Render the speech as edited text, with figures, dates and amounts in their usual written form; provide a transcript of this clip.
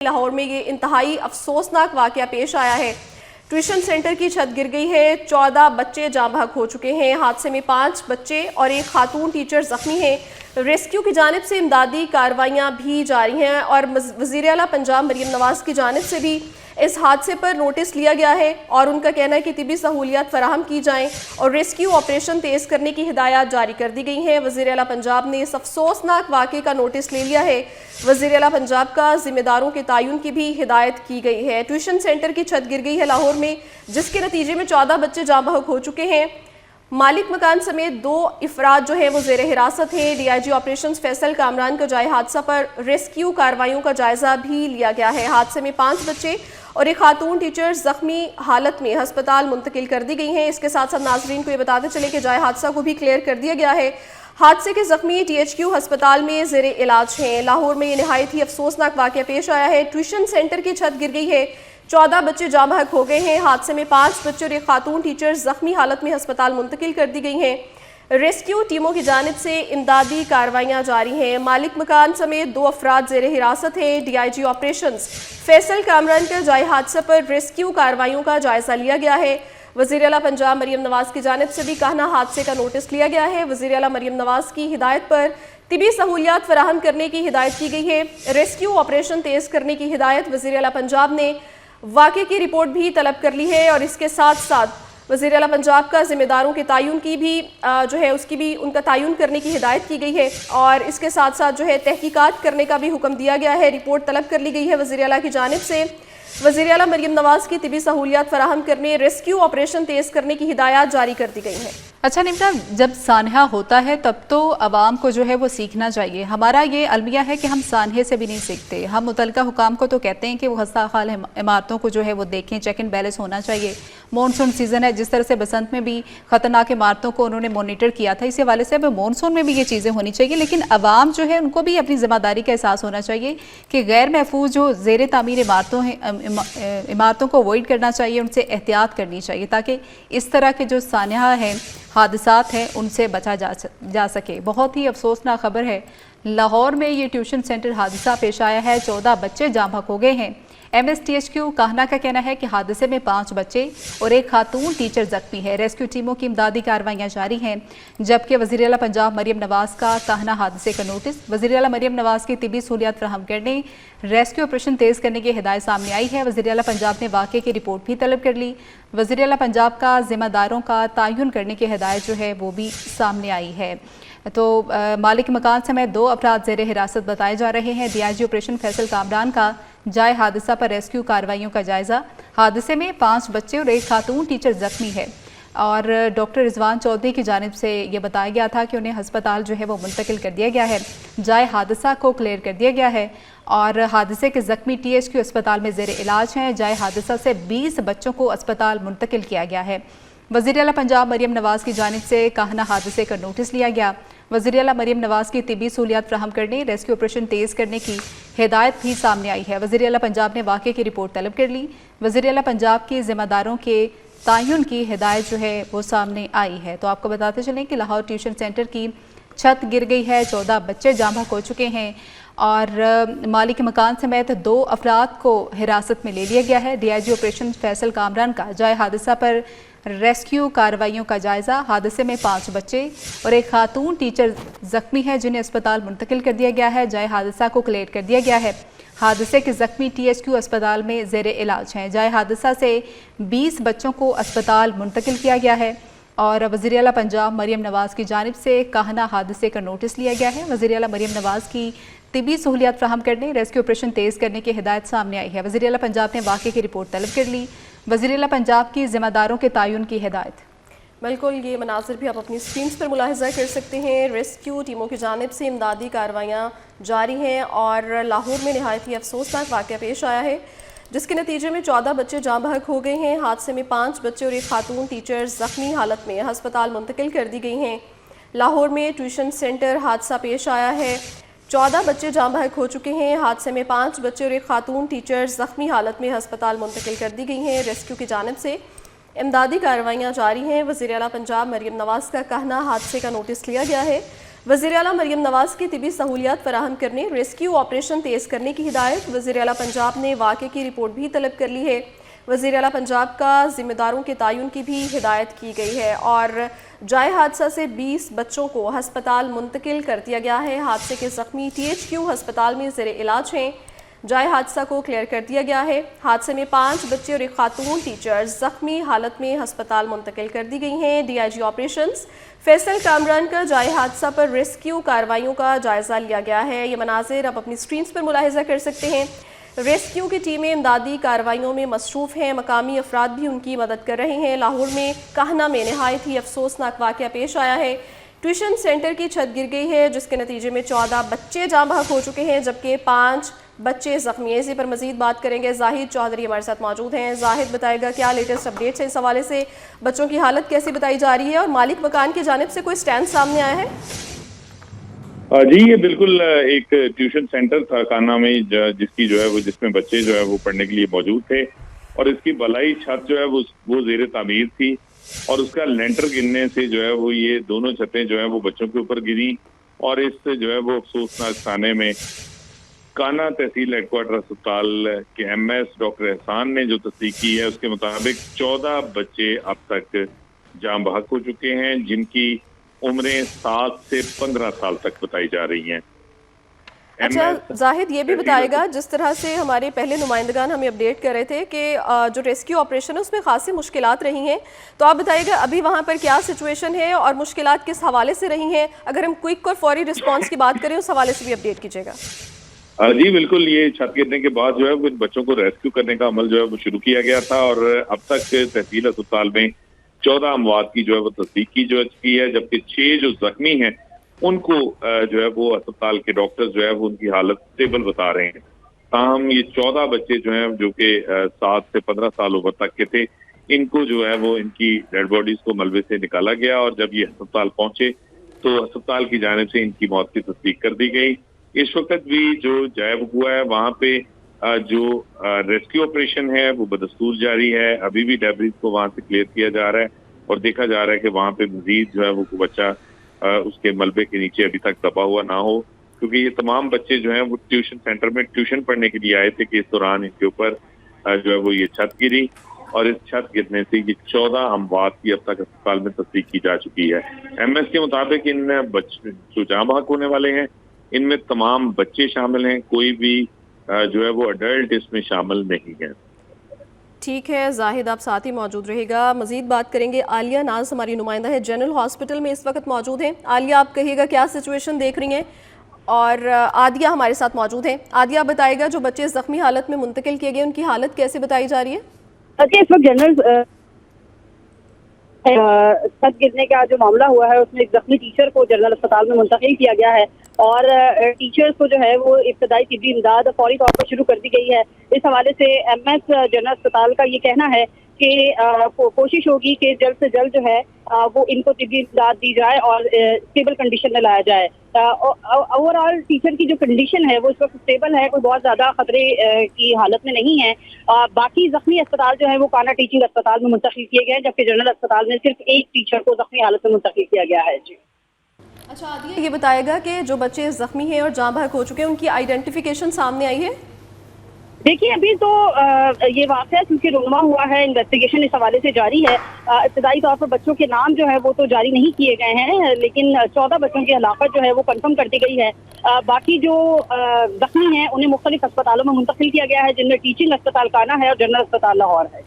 लाहौर में ये इंतहाई अफसोसनाक वाकया पेश आया है। ट्यूशन सेंटर की छत गिर गई है। 14 बच्चे जाँ बहक हो चुके हैं। हादसे में 5 बच्चे और एक खातून टीचर जख्मी हैं। रेस्क्यू की जानिब से इमदादी कार्रवाइयाँ भी जारी हैं और वज़ीर आला पंजाब मरीम नवाज़ की जानिब से भी इस हादसे पर नोटिस लिया गया है और उनका कहना है कि तिबी सहूलियात फराहम की जाएँ और रेस्क्यू ऑपरेशन तेज़ करने की हिदायत जारी कर दी गई हैं। वज़ीर आला पंजाब ने इस अफसोसनाक वाक़े का नोटिस ले लिया है। वज़ीर आला पंजाब का जिम्मेदारों के तयन की भी हिदायत की गई है। ट्यूशन सेंटर की छत गिर गई है लाहौर में, जिसके नतीजे में 14 बच्चे जाँ बहक हो चुके हैं। मालिक मकान समेत 2 अफराद जो हैं वो ज़ेर हिरासत हैं। DIG ऑपरेशन फैसल कामरान का जाए हादसा पर रेस्क्यू कार्रवाइयों का जायजा भी लिया गया है। हादसे में 5 बच्चे और एक खातून टीचर जख्मी हालत में हस्पताल मुंतकिल कर दी गई हैं। इसके साथ साथ नाजरीन को ये बताते चले कि जाए हादसा को भी क्लियर कर दिया गया है। हादसे के जख्मी THQ अस्पताल में ज़ेर इलाज हैं। लाहौर में ये नहायत ही अफसोसनाक वाक़या पेश आया है। ट्यूशन सेंटर की छत गिर गई है। 14 बच्चे जाँ बहक हो गए हैं। हादसे में 5 बच्चे और एक खातून टीचर जख्मी हालत में हस्पताल मुंतकिल कर दी गई हैं। रेस्क्यू टीमों की जानिब से इमदादी कार्रवाइयाँ जारी हैं। मालिक मकान समेत 2 अफराद ज़ेर हिरासत हैं। DIG ऑपरेशन फैसल कामरान के जाए हादसा पर रेस्क्यू कार्रवाइयों का जायजा लिया गया है। वज़ीर आला पंजाब मरीम नवाज़ की जानिब से भी कहना हादसे का नोटिस लिया गया है। वज़ीर आला मरीम नवाज़ की हिदायत पर तिबी सहूलियात फराहम करने की हिदायत की गई है। रेस्क्यू ऑपरेशन तेज़ करने की हिदायत वज़ीर आला पंजाब ने वाक़े की रिपोर्ट भी तलब कर ली है और इसके साथ साथ वज़ीर आला पंजाब का ज़िम्मेदारों के तयन की भी जो है उसकी भी उनका तयन करने की हिदायत की गई है और इसके साथ साथ जो है तहकीकात करने का भी हुक्म दिया गया है। रिपोर्ट तलब कर ली गई है वज़ीर आला की जानिब से। वज़ीर आला मरीम नवाज़ की तिबी सहूलियात फराहम करने, रेस्क्यू ऑपरेशन तेज़ करने की हिदायत जारी कर दी गई है। अच्छा निम्रा, जब सानहा होता है तब तो आवाम को जो है वो सीखना चाहिए। हमारा ये अलमिया है कि हम सानहे से भी नहीं सीखते। हम मुतलका हुकाम को तो कहते हैं कि वो हस्ता खाल इमारतों को जो है वो देखें, चेक एंड बैलेंस होना चाहिए। मानसून सीज़न है, जिस तरह से बसंत में भी ख़तरनाक इमारतों को उन्होंने मॉनिटर किया था, इसी हवाले से अब मानसून में भी ये चीज़ें होनी चाहिए। लेकिन आवाम जो है उनको भी अपनी ज़िम्मेदारी का एहसास होना चाहिए कि गैर महफूज जो ज़ेर तामीर इमारतों को अवॉइड करना चाहिए, उनसे एहतियात करनी चाहिए ताकि इस तरह के जो सानहा हैं, हादसात हैं, उनसे बचा जा सके। बहुत ही अफसोसनाक खबर है। लाहौर में ये ट्यूशन सेंटर हादसा पेश आया है। 14 बच्चे जाँ बहक हो गए हैं। MSTHQ काहना का कहना है कि हादसे में 5 बच्चे और एक खातून टीचर जख्मी है। रेस्क्यू टीमों की इमदादी कार्रवाइयाँ जारी हैं, जबकि वज़ीर आला पंजाब मरीम नवाज़ का काहना हादसे का नोटिस। वज़ीर आला मरीम नवाज़ की तिबी सहूलियात फराहम करने, रेस्क्यू ऑपरेशन तेज़ करने की हिदायत सामने आई है। वज़ीर आला पंजाब ने वाक़े की रिपोर्ट भी तलब कर ली। वज़ीर आला पंजाब का ज़िम्मेदारों का तयन करने की हिदायत जो है वो भी सामने आई है। तो मालिक मकान समेत 2 अफराद ज़ेर हिरासत बताए जा रहे हैं। DIG ऑपरेशन फैसल कामरान का जाए हादसा पर रेस्क्यू कार्रवाइयों का जायज़ा। हादसे में 5 बच्चे और एक खातून टीचर जख्मी है और डॉक्टर रिजवान चौधरी की जानिब से ये बताया गया था कि उन्हें हस्पताल जो है वो मुंतकिल कर दिया गया है। जाए हादसा को क्लियर कर दिया गया है और हादसे के जख्मी THQ अस्पताल में ज़ेर इलाज हैं। जाए हादसा से 20 बच्चों को अस्पताल मुंतकिल किया गया है। वज़ीर आला पंजाब मरीम नवाज़ की जानिब से काहना हादसे का नोटिस लिया गया। वज़ीर आला मरीम नवाज़ की तिबी सहूलियात फराहम करने, रेस्क्यू ऑपरेशन तेज़ करने की हिदायत भी सामने आई है। वज़ीर आला पंजाब ने वाक़े की रिपोर्ट तलब कर ली। वज़ीर आला पंजाब की ज़िम्मेदारों के तयन की हिदायत जो है वो सामने आई है। तो आपको बताते चलें कि लाहौर ट्यूशन सेंटर की छत गिर गई है। 14 बच्चे जाँ बहक हो चुके हैं और मालिक मकान समेत 2 अफराद को हिरासत में ले लिया गया है। DIG ऑपरेशन फैसल कामरान का जाए हादसा पर रेस्क्यू कार्रवाइयों का जायज़ा। हादसे में 5 बच्चे और एक खातून टीचर जख्मी है, जिन्हें अस्पताल मुंतकिल कर दिया गया है। जाए हादसा को क्लियर कर दिया गया है। हादसे के जख्मी THQ अस्पताल में ज़ेर इलाज हैं। जाए हादसा से 20 बच्चों को अस्पताल मुंतकिल किया गया है और वज़ीर आला पंजाब मरीम नवाज़ की जानिब से काहना हादसे का नोटिस लिया गया है। वज़ीर आला मरीम नवाज़ की तिबी सहूलियात फराहम करने, रेस्क्यू ऑपरेशन तेज़ करने की हिदायत सामने आई है। वज़ीर आला पंजाब ने वाक़े की रिपोर्ट तलब कर ली। वज़ीर आला पंजाब की ज़िम्मेदारों के तयन की हिदायत। बिल्कुल, ये मनाज़िर भी आप अपनी स्क्रीन पर मुलाहिज़ा कर सकते हैं। रेस्क्यू टीमों की जानिब से इमदादी कार्रवाइयाँ जारी हैं और लाहौर में नहायत ही अफसोसनाक वाक़या पेश आया है, जिसके नतीजे में 14 बच्चे जाँ बहक हो गए हैं। हादसे में 5 बच्चे और एक खातून टीचर ज़ख्मी हालत में हस्पताल मुंतकिल कर दी गई हैं। लाहौर में ट्यूशन सेंटर हादसा पेश आया है। 14 बच्चे जाँ बहक हो चुके हैं। हादसे में 5 बच्चे और एक खातून टीचर ज़ख्मी हालत में हस्पताल मुंतकिल कर दी गई हैं। रेस्क्यू की जानिब से इमदादी कार्रवाइयाँ जारी हैं। वज़ीर आला पंजाब मरीम नवाज़ का कहना हादसे का नोटिस लिया गया है। वज़ीर आला मरियम नवाज की तिबी सहूलियात फराहम करने, रेस्क्यू ऑपरेशन तेज़ करने की हिदायत। वज़ीर आला पंजाब ने वाक़े की रिपोर्ट भी तलब कर ली है। वज़ीर आला पंजाब का ज़िम्मेदारों के तयन की भी हिदायत की गई है और जाए हादसा से 20 बच्चों को हस्पताल मुंतकिल कर दिया गया है। हादसे के ज़ख्मी THQ हस्पताल में ज़ेरे इलाज हैं। जाए हादसा को क्लियर कर दिया गया है। हादसे में 5 बच्चे और एक खातून टीचर ज़ख्मी हालत में हस्पताल मुंतकिल कर दी गई हैं। DIG ऑपरेशंस फैसल कामरान का जाए हादसा पर रेस्क्यू कार्रवाइयों का जायज़ा लिया गया है। ये मनाजिर आप अपनी स्क्रीन पर मुलाहिजा कर सकते हैं। रेस्क्यू की टीमें इमदादी कार्रवाइयों में मसरूफ़ हैं। मकामी अफराद भी उनकी मदद कर रहे हैं। लाहौर में काहना में नहायत ही अफसोसनाक वाक़या पेश आया है। ट्यूशन सेंटर की छत गिर गई है, जिसके नतीजे में 14 बच्चे जाँ बहक हो चुके हैं, जबकि 5 बच्चे जख्मी हैं। इसी पर मजीद बात करेंगे। जाहिद चौधरी हमारे साथ मौजूद हैं। जाहिद, बताएगा क्या लेटेस्ट अपडेट्स हैं इस हवाले से, बच्चों की हालत कैसी बताई जा रही है और मालिक मकान की जानिब से कोई स्टैंड सामने आया है? जी, ये बिल्कुल एक ट्यूशन सेंटर था कान्हा में, जिसकी जो है वो जिसमें बच्चे जो है वो पढ़ने के लिए मौजूद थे और इसकी बलाई छत जो है वो ज़ेरे तामीर थी और उसका लेंटर गिरने से जो है वो ये दोनों छतें जो है वो बच्चों के ऊपर गिरी और इस जो है वो अफसोसनाक खाने में कान्हा तहसील हेडक्वार्टर अस्पताल के MS डॉक्टर एहसान ने जो तस्दीक की है, उसके मुताबिक 14 बच्चे अब तक जाँ बहक हो चुके हैं, जिनकी उम्रें 7 से 15 साल तक बताई जा रही हैं। अच्छा जाहिद, ये भी बताएगा, जिस तरह से हमारे पहले नुमाइंदगान हमें अपडेट कर रहे थे कि जो रेस्क्यू ऑपरेशन है उसमें खासी मुश्किलात रही हैं, तो आप बताइएगा अभी वहाँ पर क्या सिचुएशन है और मुश्किलात किस हवाले से रही हैं? अगर हम क्विक और फौरी रिस्पांस की बात करें उस हवाले से भी अपडेट कीजिएगा। जी बिल्कुल, ये छत गिरने के बाद जो है वो बच्चों को रेस्क्यू करने का अमल जो है वो शुरू किया गया था और अब तक तहसील अस्पताल में 14 अमवात की जो है वो तस्दीक की जो चुकी है, जबकि 6 जो जख्मी हैं उनको जो है वो अस्पताल के डॉक्टर्स जो है वो उनकी हालत स्टेबल बता रहे हैं। ताहम ये 14 बच्चे जो हैं जो कि 7 से 15 साल उम्र तक के थे, इनको जो है वो इनकी डेड बॉडीज को मलबे से निकाला गया और जब ये अस्पताल पहुंचे तो अस्पताल की जानिब से इनकी मौत की तस्दीक कर दी गई। इस वक्त भी जो जायब हुआ है वहाँ पे जो रेस्क्यू ऑपरेशन है वो बदस्तूर जारी है। अभी भी डेब्रिज को वहाँ से क्लियर किया जा रहा है और देखा जा रहा है कि वहाँ पे मजीद जो है वो बच्चा उसके मलबे के नीचे अभी तक दबा हुआ ना हो, क्योंकि ये तमाम बच्चे जो हैं वो ट्यूशन सेंटर में ट्यूशन पढ़ने के लिए आए थे कि इस दौरान इनके ऊपर जो है वो ये छत गिरी और इस छत गिरने से ये 14 अमवात की अब तक अस्पताल में तस्दीक की जा चुकी है। MS के मुताबिक इन बच्चे जो जाँ बहक होने वाले हैं इनमें तमाम बच्चे शामिल हैं, कोई भी जो है वो अडल्ट इसमें शामिल नहीं है। ठीक है जाहिद, आप साथ ही मौजूद रहेगा। मजीद बात करेंगे। आलिया नाज हमारी नुमाइंदा है, जनरल हॉस्पिटल में इस वक्त मौजूद हैं। आलिया, आप कहिएगा क्या सिचुएशन देख रही हैं? और आदिया हमारे साथ मौजूद हैं। आदिया, बताएगा जो बच्चे जख्मी हालत में मुंतकिल किए गए उनकी हालत कैसे बताई जा रही है? इस वक्त जनरल छत गिरने का जो मामला हुआ है उसमें एक जख्मी टीचर को जनरल अस्पताल में मुंतकिल किया गया है और टीचर्स को जो है वो इब्तदाई तिब्बी इमदाद फौरी तौर पर शुरू कर दी गई है। इस हवाले से MS जनरल अस्पताल का ये कहना है कि कोशिश होगी कि जल्द से जल्द जो है वो इनको तिब्बी इमदाद दी जाए और स्टेबल कंडीशन में लाया जाए। ओवरऑल टीचर की जो कंडीशन है वो इस वक्त स्टेबल है, कोई बहुत ज्यादा खतरे की हालत में नहीं है। बाकी जख्मी अस्पताल जो है वो कान्हा टीचिंग अस्पताल में मुंतकिल किए गए हैं, जबकि जनरल अस्पताल में सिर्फ एक टीचर को जख्मी हालत में मुंतकिल किया गया है। जी अच्छा आदिया, ये बताएगा कि जो बच्चे जख्मी हैं और जाँ बहक हो चुके हैं उनकी आइडेंटिफिकेशन सामने आई है? देखिए अभी तो ये वाक़या क्योंकि रुनमा हुआ है, इन्वेस्टिगेशन इस हवाले से जारी है। इब्तदाई तौर पर बच्चों के नाम जो है वो तो जारी नहीं किए गए हैं, लेकिन 14 बच्चों की हलाकत जो है वो कंफर्म कर दी गई है। बाकी जो जख्मी हैं उन्हें मुख्तलिफ अस्पतालों में मुंतकिल किया गया है, जिनमें टीचिंग अस्पताल कान्हा है और जनरल अस्पताल लाहौर है।